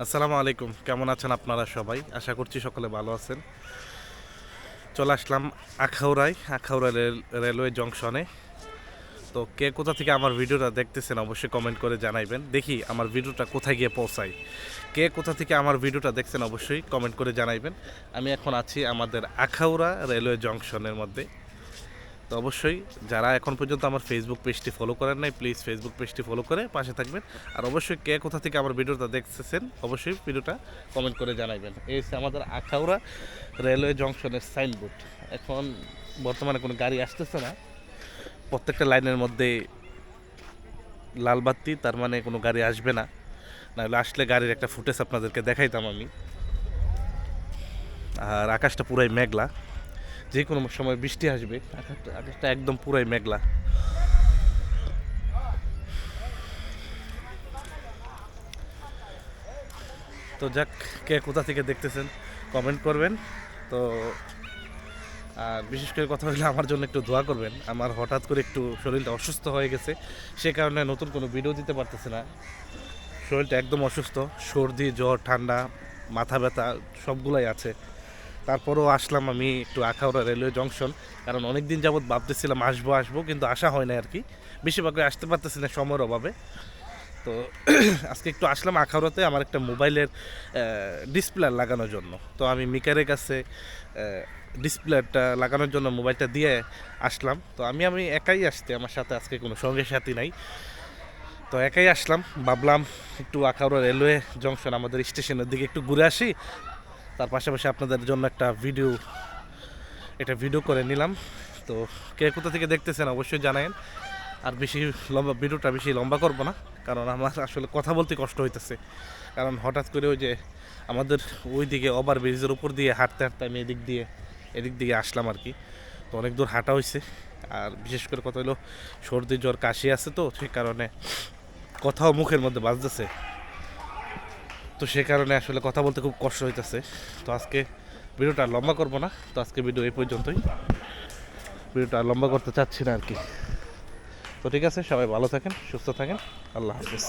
আসসালামু আলাইকুম, কেমন আছেন আপনারা সবাই? আশা করছি সকলে ভালো আছেন। চলে আসলাম আখাউড়া রেলওয়ে জংশনে। তো কে কোথা থেকে আমার ভিডিওটা দেখতেছেন অবশ্যই কমেন্ট করে জানাইবেন। দেখি আমার ভিডিওটা কোথায় গিয়ে পৌঁছায়। কে কোথা থেকে আমার ভিডিওটা দেখছেন অবশ্যই কমেন্ট করে জানাইবেন। আমি এখন আছি আমাদের আখাউড়া রেলওয়ে জংশনের মধ্যে। তো অবশ্যই যারা এখন পর্যন্ত আমার ফেসবুক পেজটি ফলো করেন নাই, প্লিজ ফেসবুক পেজটি ফলো করে পাশে থাকবেন। আর অবশ্যই কে কোথা থেকে আমার ভিডিওটা দেখতেছেন অবশ্যই ভিডিওটা কমেন্ট করে জানাবেন। এই হচ্ছে আমাদের আখাউড়া রেলওয়ে জংশনের সাইনবোর্ড। এখন বর্তমানে কোনো গাড়ি আসতেছে না, প্রত্যেকটা লাইনের মধ্যে লাল বাতি, তার মানে কোনো গাড়ি আসবে না। নাহলে আসলে গাড়ির একটা ফুটেজ আপনাদেরকে দেখাইতাম আমি। আর আকাশটা পুরাই মেঘলা, যে কোনো সময় বৃষ্টি আসবে। আকাশটা একদম পুরাই মেঘলা। তো যাক, কে কোথা থেকে দেখতেছেন কমেন্ট করবেন। তো আর বিশেষ করে কথা হলে আমার জন্য একটু দোয়া করবেন। আমার হঠাৎ করে একটু শরীরটা অসুস্থ হয়ে গেছে, সে কারণে নতুন কোনো ভিডিও দিতে পারতেছে না। শরীরটা একদম অসুস্থ, সর্দি জ্বর ঠান্ডা মাথা ব্যথা সবগুলাই আছে। তারপরেও আসলাম আমি একটু আখাউড়া রেলওয়ে জংশন, কারণ অনেক দিন যাবৎ ভাবতেছিলাম আসবো আসবো, কিন্তু আসা হয় না আর কি। বেশিরভাগ আসতে পারতেছি না সময়ের অভাবে। তো আজকে একটু আসলাম আখাউড়াতে আমার একটা মোবাইলের ডিসপ্লে লাগানোর জন্য। তো আমি মিকারের কাছে ডিসপ্লেটা লাগানোর জন্য মোবাইলটা দিয়ে আসলাম। তো আমি একাই আসতে, আমার সাথে আজকে কোনো সঙ্গে সাথী নাই। তো একাই আসলাম, ভাবলাম একটু আখাউড়া রেলওয়ে জংশন আমাদের স্টেশনের দিকে একটু ঘুরে আসি। তার পাশাপাশি আপনাদের জন্য একটা ভিডিও করে নিলাম। তো কে কোথা থেকে দেখতেছেন অবশ্যই জানায়েন। আর ভিডিওটা বেশি লম্বা করবো না, কারণ আমার আসলে কথা বলতে কষ্ট হইতেছে। কারণ হঠাৎ করে ওই যে আমাদের ওই দিকে ওভার ব্রিজের উপর দিয়ে হাঁটতে হাঁটতে আমি এদিক দিকে আসলাম আর কি। তো অনেক দূর হাঁটা হয়েছে। আর বিশেষ করে কথা হলো সর্দি জ্বর কাশি আছে, তো সেই কারণে কথাও মুখের মধ্যে বাজতেছে। তো সে কারণে আসলে কথা বলতে খুব কষ্ট হইতেছে। তো আজকে ভিডিওটা আর লম্বা করবো না। তো আজকে ভিডিও এই পর্যন্তই, ভিডিওটা আর লম্বা করতে চাচ্ছি না আর কি। তো ঠিক আছে, সবাই ভালো থাকেন, সুস্থ থাকেন, আল্লাহ হাফিজ।